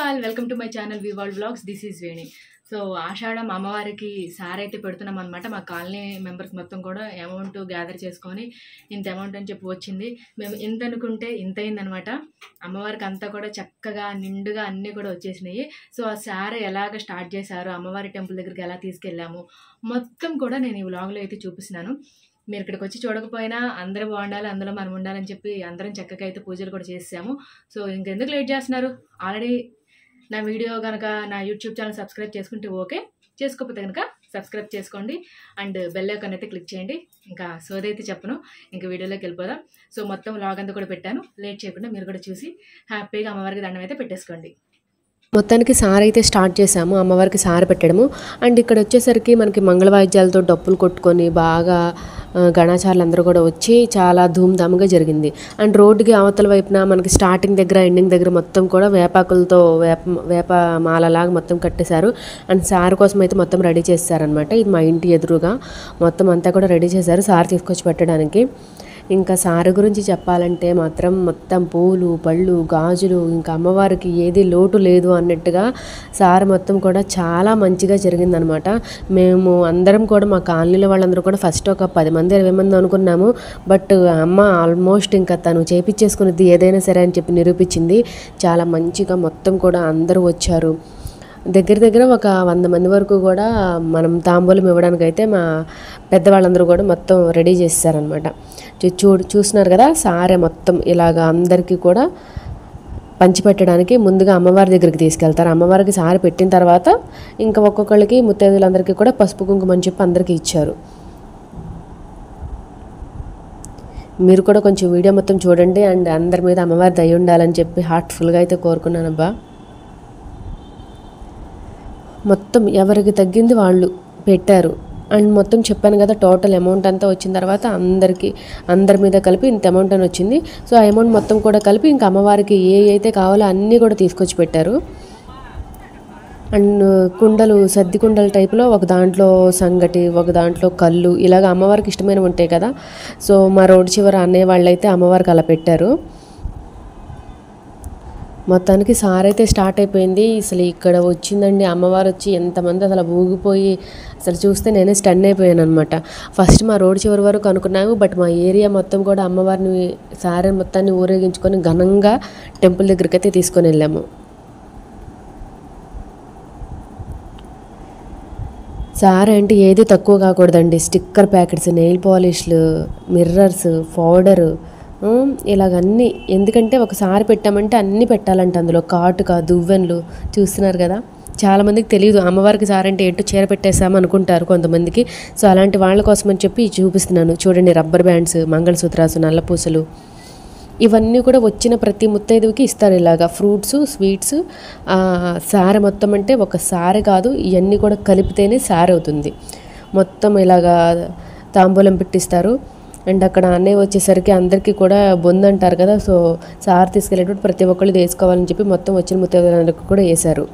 All welcome to my channel we world vlogs. This is Veni. So Ashadham అమ్మవారికి సారీ అయితే పెడుతున్నాం అనమాట. మా కాలనీ మెంబర్స్ మొత్తం కూడా అమౌంట్ గ్యాదర్ చేసుకొని ఇంత అమౌంట్ అని చెప్పి వచ్చింది. మేము ఇంత అనుకుంటే ఇంత అయిందనమాట. అమ్మవారికి అంతా కూడా చక్కగా నిండుగా అన్నీ కూడా వచ్చేసినాయి. సో ఆ సారీ ఎలాగ స్టార్ట్ చేశారు, అమ్మవారి టెంపుల్ దగ్గరికి ఎలా తీసుకెళ్ళాము మొత్తం కూడా నేను ఈ వ్లాగ్లో అయితే చూపిస్తున్నాను. మీరు ఇక్కడికి వచ్చి చూడకపోయినా అందరూ బాగుండాలి, అందులో మనం ఉండాలని చెప్పి అందరం చక్కగా అయితే పూజలు కూడా చేసాము. సో ఇంకెందుకు లేట్ చేస్తున్నారు? ఆల్రెడీ నా వీడియో కనుక నా యూట్యూబ్ ఛానల్ సబ్స్క్రైబ్ చేసుకుంటే ఓకే, చేసుకోకపోతే కనుక సబ్స్క్రైబ్ చేసుకోండి అండ్ బెల్ ఐకాన్ అయితే క్లిక్ చేయండి. ఇంకా సోదైతే చెప్పను, ఇంకా వీడియోలోకి వెళ్ళిపోదాం. సో మొత్తం వ్లాగ్ అంతా కూడా పెట్టాను, లేట్ చేయకుండా మీరు కూడా చూసి హ్యాపీగా అమ్మవారికి దండం అయితే పెట్టేసుకోండి. మొత్తానికి సారీ అయితే స్టార్ట్ చేసాము, అమ్మవారికి సారీ పెట్టడము. అండ్ ఇక్కడ వచ్చేసరికి మనకి మంగళవాయిద్యాలతో డప్పులు కొట్టుకొని బాగా గణాచారులు అందరూ కూడా వచ్చి చాలా ధూమ్ధామ్గా జరిగింది. అండ్ రోడ్డుకి అవతల వైపున మనకి స్టార్టింగ్ దగ్గర ఎండింగ్ దగ్గర మొత్తం కూడా వేపాకులతో వేప మాలలాగా మొత్తం కట్టేశారు. అండ్ సారీ కోసం అయితే మొత్తం రెడీ చేశారనమాట. ఇది మా ఇంటి ఎదురుగా మొత్తం అంతా కూడా రెడీ చేశారు సారీ తీసుకొచ్చి పెట్టడానికి. ఇంకా సారీ గురించి చెప్పాలంటే మాత్రం మొత్తం పూలు పళ్ళు గాజులు ఇంకా అమ్మవారికి ఏది లోటు లేదు అన్నట్టుగా సారీ మొత్తం కూడా చాలా మంచిగా జరిగిందనమాట. మేము అందరం కూడా మా కాలనీలో వాళ్ళందరూ కూడా ఫస్ట్ ఒక 10 మంది 20 మంది అనుకున్నాము. బట్ అమ్మ ఆల్మోస్ట్ ఇంకా తను చేపించేసుకునేది ఏదైనా సరే అని చెప్పి నిరూపించింది. చాలా మంచిగా మొత్తం కూడా అందరూ వచ్చారు. దగ్గర ఒక 100 మంది వరకు కూడా మనం తాంబూలం ఇవ్వడానికైతే మా పెద్దవాళ్ళందరూ కూడా మొత్తం రెడీ చేశారనమాట. చూస్తున్నారు కదా, సారె మొత్తం ఇలాగ అందరికీ కూడా పంచిపెట్టడానికి ముందుగా అమ్మవారి దగ్గరికి తీసుకెళ్తారు. అమ్మవారికి సారె పెట్టిన తర్వాత ఇంకా ఒక్కొక్కళ్ళకి ముత్తైదులందరికీ కూడా పసుపు కుంకుమ అని చెప్పి అందరికీ ఇచ్చారు. మీరు కూడా కొంచెం వీడియో మొత్తం చూడండి అండ్ అందరి మీద అమ్మవారి దయ ఉండాలని చెప్పి హార్ట్ఫుల్గా అయితే కోరుకున్నానబ్బా. మొత్తం ఎవరికి తగ్గింది వాళ్ళు పెట్టారు. అండ్ మొత్తం చెప్పాను కదా, టోటల్ అమౌంట్ అంతా వచ్చిన తర్వాత అందరి మీద కలిపి ఇంత అమౌంట్ అని వచ్చింది. సో ఆ అమౌంట్ మొత్తం కూడా కలిపి ఇంకా అమ్మవారికి ఏ అయితే కావాలో అన్నీ కూడా తీసుకొచ్చి పెట్టారు. అండ్ కుండలు సద్ది కుండల టైపులో ఒక దాంట్లో సంగటి, ఒక దాంట్లో కళ్ళు, ఇలాగ అమ్మవారికి ఇష్టమైనవి ఉంటాయి కదా. సో మా రోడ్డు చివర అన్నయ్య వాళ్ళైతే అమ్మవారికి అలా పెట్టారు. మొత్తానికి సారీ అయితే స్టార్ట్ అయిపోయింది. అసలు ఇక్కడ వచ్చిందండి అమ్మవారు వచ్చి ఎంతమంది అసలు ఊగిపోయి అసలు చూస్తే నేనే స్టన్ అయిపోయాను అనమాట. ఫస్ట్ మా రోడ్ చివరి వరకు అనుకున్నాము, బట్ మా ఏరియా మొత్తం కూడా అమ్మవారిని సారీ మొత్తాన్ని ఊరేగించుకొని ఘనంగా టెంపుల్ దగ్గరికి అయితే తీసుకొని వెళ్ళాము. సారీ అంటే ఏది తక్కువ కాకూడదండి. స్టిక్కర్ ప్యాకెట్స్, నెయిల్ పాలిష్లు, మిర్రర్స్, పౌడరు, ఇలాగన్నీ. ఎందుకంటే ఒకసారి పెట్టామంటే అన్నీ పెట్టాలంట అందులో. కాటుక, దువ్వెన్లు చూస్తున్నారు కదా. చాలామందికి తెలియదు అమ్మవారికి సారీ అంటే ఏంటో చీర పెట్టేసాము అనుకుంటారు కొంతమందికి. సో అలాంటి వాళ్ళ కోసం అని చెప్పి చూపిస్తున్నాను. చూడండి, రబ్బర్ బ్యాండ్స్, మంగళసూత్రాసు, నల్లపూసలు, ఇవన్నీ కూడా వచ్చిన ప్రతి ముత్తైదువుకి ఇస్తారు ఇలాగా. Fruits, sweets. సారీ మొత్తం అంటే ఒక సారీ కాదు, ఇవన్నీ కూడా కలిపితేనే సారీ అవుతుంది. మొత్తం ఇలాగా తాంబూలం పెట్టిస్తారు. అండ్ అక్కడ అన్నయ్య వచ్చేసరికి అందరికీ కూడా బొందు అంటారు కదా. సో సారీ తీసుకెళ్ళేటప్పుడు ప్రతి ఒక్కళ్ళు వేసుకోవాలని చెప్పి మొత్తం వచ్చిన ముత్తైదులందరికీ కూడా వేశారు.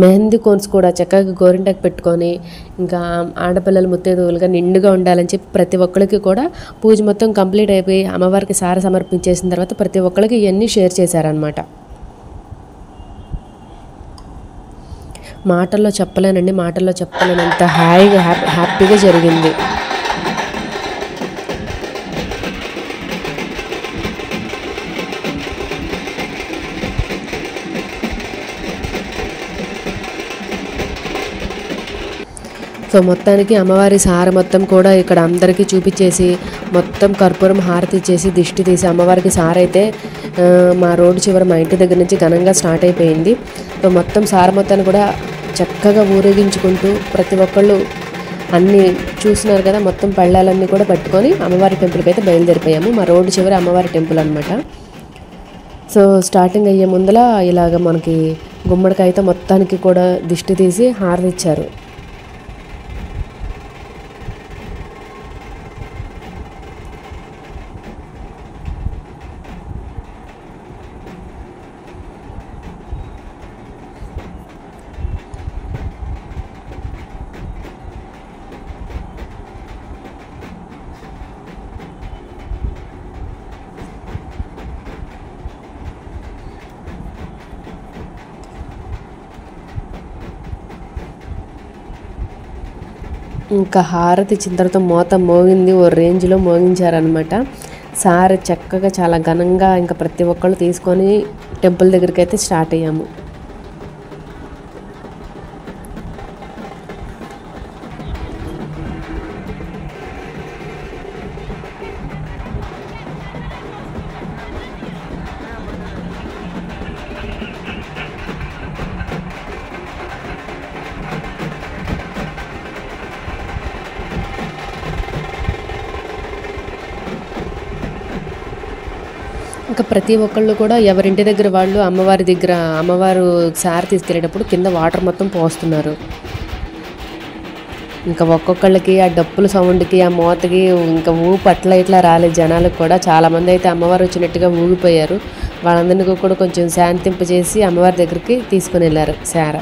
మెహందీ కోన్స్ కూడా చక్కగా గోరింటాకు పెట్టుకొని ఇంకా ఆడపిల్లలు ముత్తైదువులుగా నిండుగా ఉండాలని చెప్పి ప్రతి ఒక్కరికి కూడా పూజ మొత్తం కంప్లీట్ అయిపోయి అమ్మవారికి సారీ సమర్పించేసిన తర్వాత ప్రతి ఒక్కరికి ఇవన్నీ షేర్ చేశారనమాట. మాటల్లో చెప్పలేనంత హ్యాపీగా జరిగింది. సో మొత్తానికి అమ్మవారి సారీ మొత్తం కూడా ఇక్కడ అందరికీ చూపించేసి మొత్తం కర్పూరం హారతి ఇచ్చేసి దిష్టి తీసి అమ్మవారికి సారీ అయితే మా రోడ్డు చివర మా ఇంటి దగ్గర నుంచి ఘనంగా స్టార్ట్ అయిపోయింది. సో మొత్తం సారీ మొత్తాన్ని కూడా చక్కగా ఊరేగించుకుంటూ ప్రతి ఒక్కళ్ళు అన్నీ చూస్తున్నారు కదా, మొత్తం పళ్ళాలన్నీ కూడా పట్టుకొని అమ్మవారి టెంపుల్కి అయితే బయలుదేరిపోయాము. మా రోడ్డు చివర అమ్మవారి టెంపుల్ అనమాట. సో స్టార్టింగ్ అయ్యే ముందల ఇలాగ మనకి గుమ్మడికాయతో మొత్తానికి కూడా దిష్టి తీసి హారతి ఇచ్చారు. ఇంకా హారతి ఇచ్చిన తర్వాత మోత మోగింది, ఓ రేంజ్లో మోగించారనమాట. సారె చక్కగా చాలా ఘనంగా ఇంకా ప్రతి ఒక్కళ్ళు తీసుకొని టెంపుల్ దగ్గరికి అయితే స్టార్ట్ అయ్యాము. ఇంకా ప్రతి ఒక్కళ్ళు కూడా ఎవరింటి దగ్గర వాళ్ళు అమ్మవారి దగ్గర అమ్మవారు సారి తీసుకెళ్ళేటప్పుడు కింద వాటర్ మొత్తం పోస్తున్నారు. ఇంకా ఒక్కొక్కళ్ళకి ఆ డప్పుల సౌండ్కి ఆ మోతకి ఇంకా ఊపు అట్లా ఇట్లా రాలేదు జనాలకు కూడా. చాలామంది అయితే అమ్మవారు వచ్చినట్టుగా ఊగిపోయారు. వాళ్ళందరినీ కూడా కొంచెం శాంతింపజేసి అమ్మవారి దగ్గరికి తీసుకుని వెళ్ళారు సార.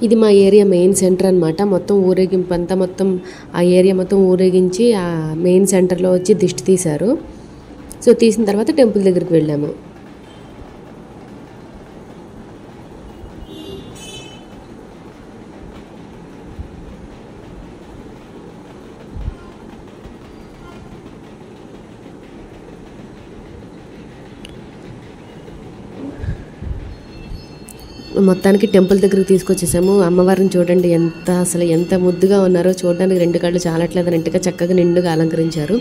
ఇది మా ఏరియా మెయిన్ సెంటర్ అనమాట. మొత్తం ఊరేగింపు అంతా మొత్తం ఆ ఏరియా మొత్తం ఊరేగించి ఆ మెయిన్ సెంటర్లో వచ్చి దిష్టి తీశారు. సో తీసిన తర్వాత టెంపుల్ దగ్గరికి వెళ్ళాము. మొత్తానికి టెంపుల్ దగ్గరికి తీసుకొచ్చేసాము. అమ్మవారిని చూడండి ఎంత ముద్దుగా ఉన్నారో, చూడడానికి 2 కళ్ళు చాలట్లేదు అన్నట్టుగా చక్కగా నిండుగా అలంకరించారు.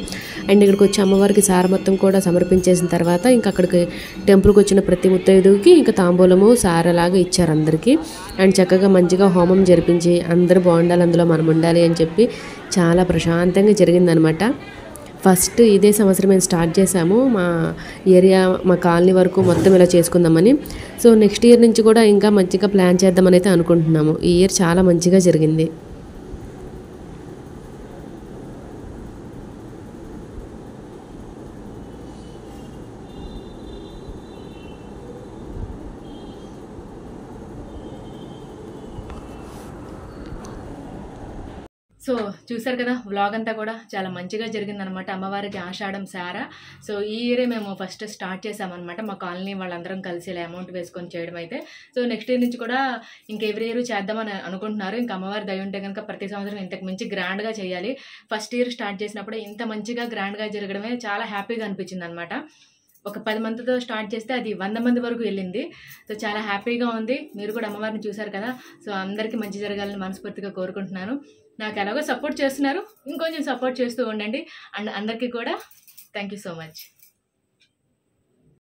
అండ్ ఇక్కడికి వచ్చి అమ్మవారికి సార మొత్తం కూడా సమర్పించేసిన తర్వాత ఇంకా అక్కడికి టెంపుల్కి వచ్చిన ప్రతి ముత్తైదుకి ఇంకా తాంబూలము సారలాగా ఇచ్చారు అందరికీ. అండ్ చక్కగా మంచిగా హోమం జరిపించి అందరూ బాగుండాలి, అందులో మనం ఉండాలి అని చెప్పి చాలా ప్రశాంతంగా జరిగిందనమాట. ఫస్ట్ ఇదే సంవత్సరం మేము స్టార్ట్ చేసాము మా ఏరియా, మా కాలనీ వరకు మొత్తం ఇలా చేసుకుందామని. సో నెక్స్ట్ ఇయర్ నుంచి కూడా ఇంకా మంచిగా ప్లాన్ చేద్దామని అయితే అనుకుంటున్నాము. ఈ ఇయర్ చాలా మంచిగా జరిగింది. సో చూసారు కదా, వ్లాగ్ అంతా కూడా చాలా మంచిగా జరిగిందనమాట. అమ్మవారికి ఆషాఢం సారా. సో ఈ ఇయరే మేము ఫస్ట్ స్టార్ట్ చేసామన్నమాట. మా కాలనీ వాళ్ళందరం కలిసి ఇలా అమౌంట్ వేసుకొని చేయడం అయితే. సో నెక్స్ట్ ఇయర్ నుంచి కూడా ఇంక ఎవ్రీ ఇయర్ చేద్దామని అనుకుంటున్నారు. ఇంకా అమ్మవారి దయ ఉంటే కనుక ప్రతి సంవత్సరం ఇంతకు మించి గ్రాండ్గా చేయాలి. ఫస్ట్ ఇయర్ స్టార్ట్ చేసినప్పుడు ఇంత మంచిగా గ్రాండ్గా జరగడమే చాలా హ్యాపీగా అనిపించింది అనమాట. ఒక 10 మందితో స్టార్ట్ చేస్తే అది 100 మంది వరకు వెళ్ళింది. సో చాలా హ్యాపీగా ఉంది. మీరు కూడా అమ్మవారిని చూసారు కదా. సో అందరికీ మంచి జరగాలని మనస్ఫూర్తిగా కోరుకుంటున్నాను. నాకు ఎలాగో సపోర్ట్ చేస్తున్నారు, ఇంకొంచెం సపోర్ట్ చేస్తూ ఉండండి. అండ్ అందరికీ కూడా థ్యాంక్ యూ సో మచ్.